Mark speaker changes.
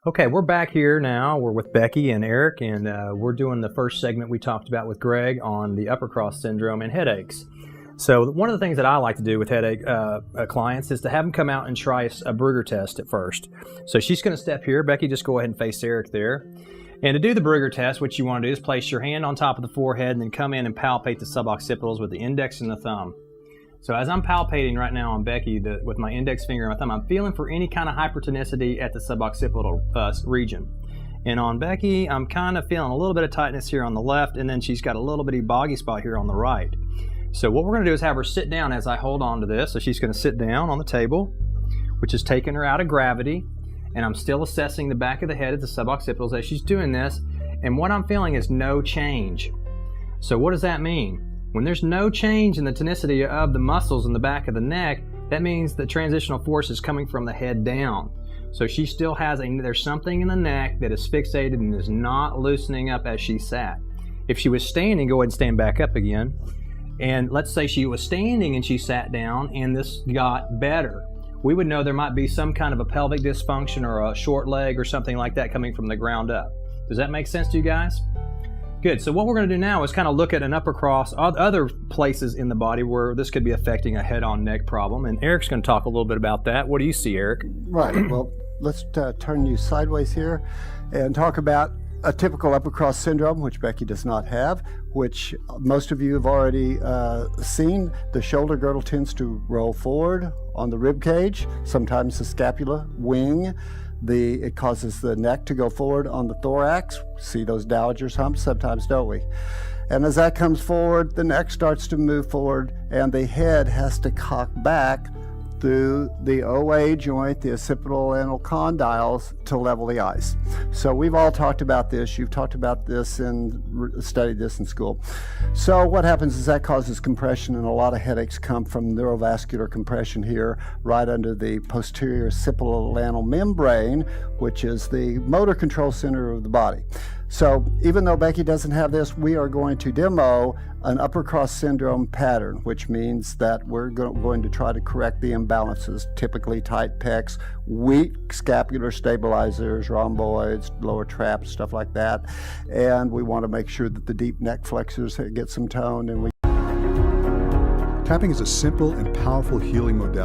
Speaker 1: Okay, we're back here now. We're with Becky and Erik, and we're doing the first segment we talked about with Greg on the upper cross syndrome and headaches. So one of the things that I like to do with headache clients is to have them come out and try a Brugger test at first. So she's going to step here. Becky, just go ahead and face Erik there. And to do the Brugger test, what you want to do is place your hand on top of the forehead and then come in and palpate the suboccipitals with the index and the thumb. So as I'm palpating right now on Becky with my index finger and my thumb, I'm feeling for any kind of hypertonicity at the suboccipital region. And on Becky, I'm kind of feeling a little bit of tightness here on the left, and then she's got a little bitty boggy spot here on the right. So what we're going to do is have her sit down as I hold on to this. So she's going to sit down on the table, which is taking her out of gravity. And I'm still assessing the back of the head at the suboccipitals as she's doing this. And what I'm feeling is no change. So what does that mean? When there's no change in the tonicity of the muscles in the back of the neck, that means the transitional force is coming from the head down. So she still has there's something in the neck that is fixated and is not loosening up as she sat. If she was standing, go ahead and stand back up again. And let's say she was standing and she sat down and this got better. We would know there might be some kind of a pelvic dysfunction or a short leg or something like that coming from the ground up. Does that make sense to you guys? Good. So what we're going to do now is kind of look at an upper cross, other places in the body where this could be affecting a head-on neck problem. And Erik's going to talk a little bit about that. What do you see, Erik?
Speaker 2: Right. Well, let's turn you sideways here and talk about a typical upper cross syndrome, which Becky does not have, which most of you have already seen. The shoulder girdle tends to roll forward on the rib cage, sometimes the scapula wing. It causes the neck to go forward on the thorax. See those dowager's humps? Sometimes, don't we? And as that comes forward, the neck starts to move forward and the head has to cock back through the OA joint, the occipital anal condyles, to level the eyes. So we've all talked about this. You've talked about this and studied this in school. So what happens is that causes compression, and a lot of headaches come from neurovascular compression here right under the posterior occipital anal membrane, which is the motor control center of the body. So even though Becky doesn't have this, we are going to demo an upper cross syndrome pattern, which means that we're going to try to correct the imbalances, typically tight pecs, weak scapular stabilizers, rhomboids, lower traps, stuff like that. And we want to make sure that the deep neck flexors get some tone. And
Speaker 3: Tapping is a simple and powerful healing modality